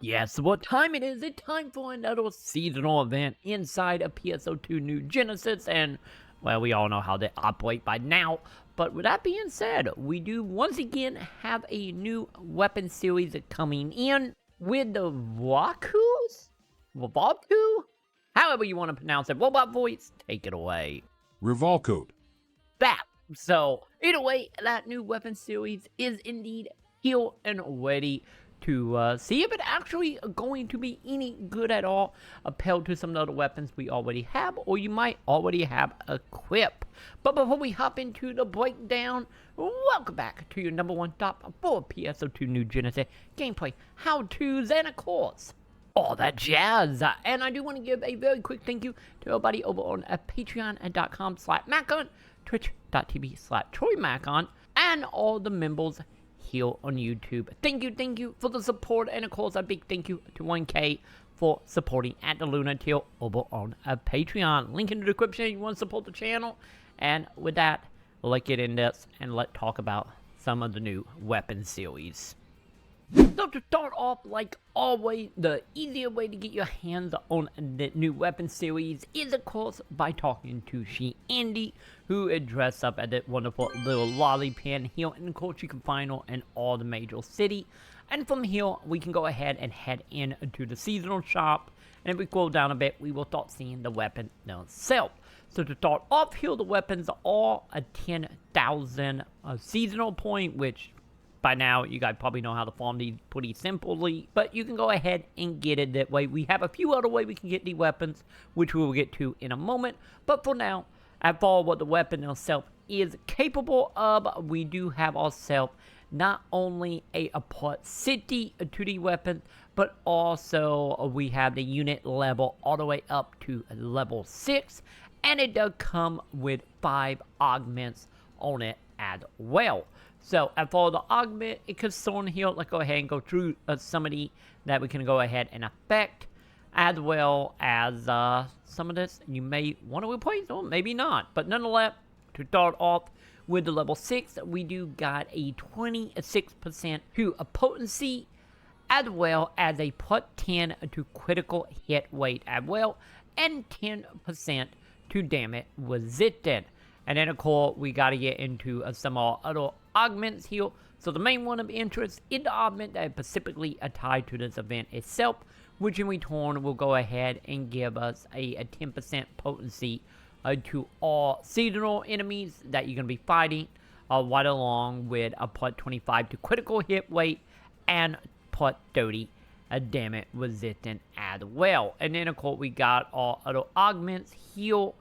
Yes, what time it is? It's time for another seasonal event inside a PSO2 New Genesis, and, well, we all know how they operate by now. But with that being said, we do once again have a new weapon series coming in with the Revolcoat? However you want to pronounce it. Robot voice, take it away. Revolcoat. That. So, either way, that new weapon series is indeed here and ready to see if it actually going to be any good at all, compared to some of the other weapons we already have, or you might already have equipped. But before we hop into the breakdown, welcome back to your #1 stop for PSO2 New Genesis gameplay, how-tos, and of course, all that jazz. And I do want to give a very quick thank you to everybody over on patreon.com/Macon, twitch.tv/TroyMacon, and all the members here on YouTube. Thank you for the support, and of course a big thank you to 1K for supporting at the Lunar tier over on Patreon. Link in the description if you want to support the channel. And with that, let's get in this and let's talk about some of the new weapon series. So to start off, like always, the easier way to get your hands on the new weapon series is, of course, by talking to Xiandy, who is dressed up as that wonderful little lolly pin here. And of course, you can find her in all the major cities. And from here, we can go ahead and head into the seasonal shop. And if we scroll down a bit, we will start seeing the weapon itself. So to start off here, the weapons are a 10,000 seasonal point, which by now, you guys probably know how to farm these pretty simply, but you can go ahead and get it that way. We have a few other ways we can get the weapons, which we will get to in a moment. But for now, as far as what the weapon itself is capable of, we do have ourselves not only a proximity to the weapon, but also we have the unit level all the way up to level 6, and it does come with 5 augments on it as well. So, as for the augment is concerned here, let's go ahead and go through some of the that we can go ahead and affect, as well as some of this you may want to replace, or maybe not. But nonetheless, to start off with the level 6, we do got a 26% to a potency, as well as a +10 to critical hit rate as well, and 10% to damage resistant. And then, of course, we got to get into some other augments here. So the main one of interest is the augment that is specifically tied to this event itself, which in return will go ahead and give us a 10% potency to all seasonal enemies that you're going to be fighting, right along with a +25 to critical hit rate and +30 damage resistant as well. And then, of course, we got all other augments here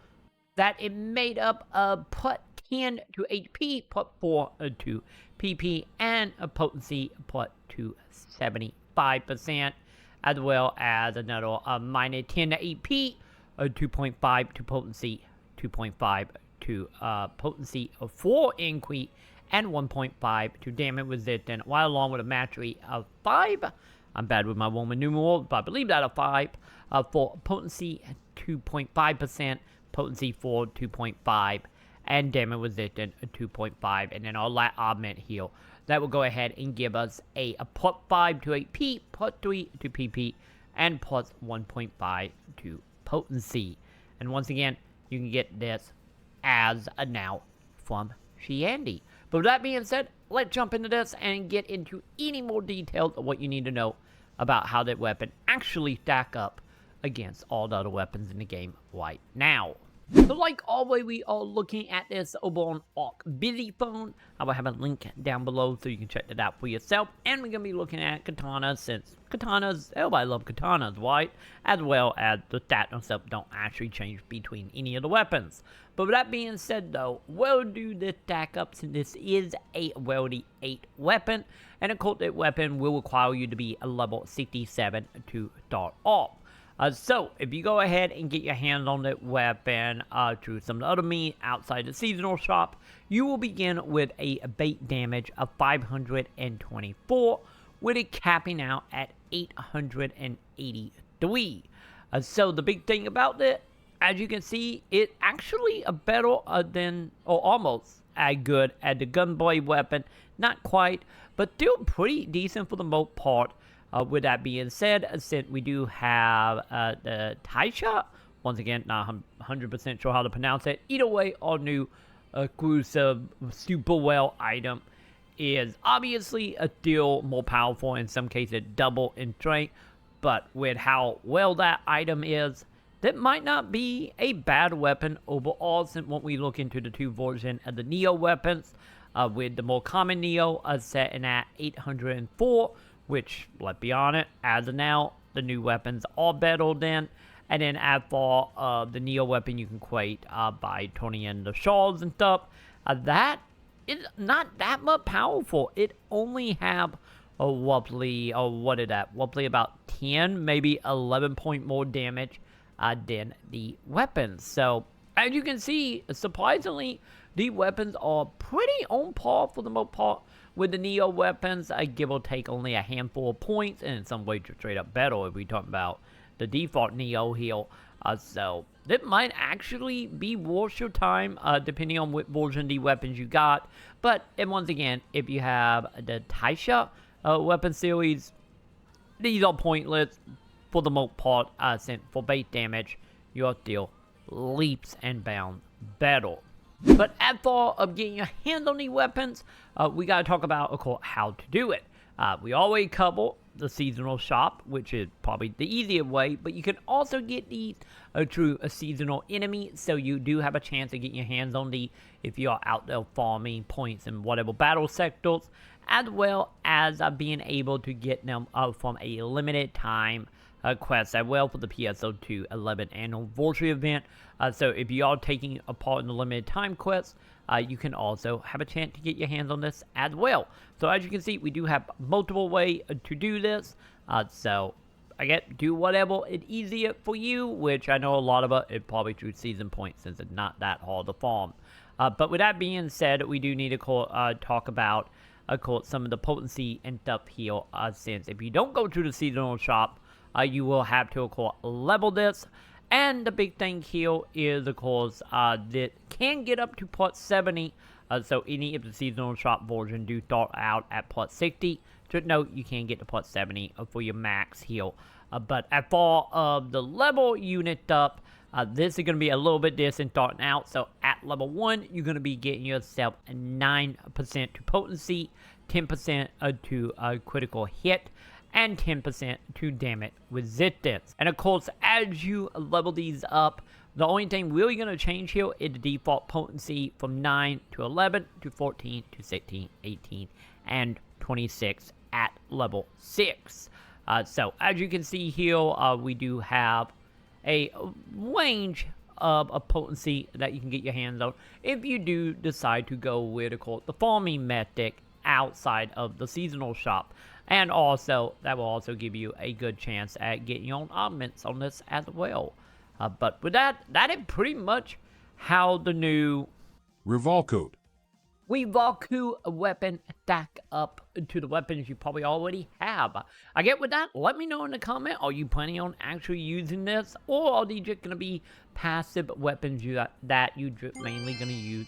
that is made up of +10 to HP, +4 to PP, and a potency +2 75%, as well as another -10 to AP, 2.5 to potency, 2.5 to potency of 4 increase, and 1.5 to damage resistant, while along with a mastery of 5. I'm bad with my Roman numerals, but I believe that a 5 for potency 2.5%. Potency for 2.5, and damage resistant 2.5, and then our last augment here that will go ahead and give us a +5 to AP, +3 to PP, and +1.5 to potency. And once again, you can get this as a now from Xiandy. But with that being said, let's jump into this and get into any more details of what you need to know about how that weapon actually stack up against all the other weapons in the game right now. So like always, we are looking at this over on Busy Phone. I will have a link down below so you can check that out for yourself. And we're going to be looking at katanas, since katanas, everybody loves katanas, right? As well as the stats themselves don't actually change between any of the weapons. But with that being said though, we'll do this stack up since this is a Rarity 8 weapon. And of course that weapon will require you to be a level 67 to start off. So, if you go ahead and get your hands on that weapon through some of the other means outside the seasonal shop, you will begin with a base damage of 524, with it capping out at 883. So, the big thing about it, as you can see, it actually better than, or almost as good as the gunboy weapon. Not quite, but still pretty decent for the most part. With that being said, since we do have the Tisah, once again, not 100% sure how to pronounce it. Either way, our new exclusive super well item is obviously still more powerful, in some cases double in strength, but with how well that item is, that might not be a bad weapon overall, since when we look into the two versions of the Neo weapons, with the more common Neo setting at 804, which, let's be honest, as of now, the new weapons are better than. And then as for the Neo weapon, you can equate by turning in the shards and stuff. That is not that much powerful. It only have a roughly, roughly about 10, maybe 11 point more damage than the weapons. So, as you can see, surprisingly, the weapons are pretty on par for the most part with the Neo weapons. Give or take only a handful of points, and in some ways just straight up better if we talk about the default Neo here. So that might actually be worth your time, depending on what version of the weapons you got. But, and once again, if you have the Tisah weapon series, these are pointless for the most part, since for base damage, you're still leaps and bounds better. But as for getting your hands on these weapons, we gotta talk about, of course, how to do it. We always cover the seasonal shop, which is probably the easier way, but you can also get these through a seasonal enemy, so you do have a chance of getting your hands on these if you are out there farming points in whatever battle sectors, as well as being able to get them from a limited time quest as well for the PSO2 11 anniversary event. So if you are taking a part in the limited time quest, you can also have a chance to get your hands on this as well. So as you can see, we do have multiple ways to do this. So I get do whatever is easier for you, which I know a lot of it probably through season points, since it's not that hard to farm. But with that being said, we do need to talk about some of the potency and stuff here, since if you don't go to the seasonal shop, you will have to, of course, level this. And the big thing here is, of course, that can get up to plus 70. So any of the seasonal shop version do start out at plus 60. Just note, you can get to plus 70 for your max heal. But as far as the level unit up, this is going to be a little bit different starting out. So at level 1, you're going to be getting yourself 9% to potency, 10% to critical hit, and 10% to damage resistance. And of course, as you level these up, the only thing really going to change here is the default potency from 9 to 11 to 14 to 16, 18, and 26 at level 6. So as you can see here, we do have a range of a potency that you can get your hands on if you do decide to go with, of course, the farming method outside of the seasonal shop. And also, that will also give you a good chance at getting your own augments on this as well. But with that is pretty much how the new Revolcoat weapon stack up to the weapons you probably already have. I get with that, let me know in the comment, are you planning on actually using this? Or are these just going to be passive weapons that you mainly going to use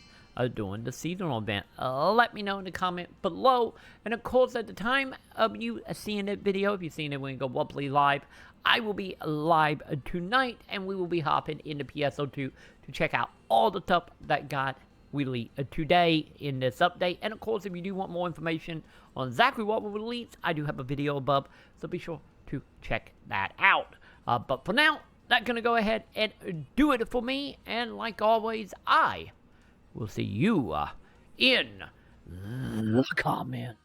during the seasonal event? Let me know in the comment below. And of course, at the time of you seeing that video, if you're seeing it when you go Wubly live, I will be live tonight, and we will be hopping into PSO2 to check out all the stuff that got released today in this update. And of course, if you do want more information on exactly what was released, I do have a video above, so be sure to check that out. But for now, that's gonna go ahead and do it for me. And like always, I will see you in the comments.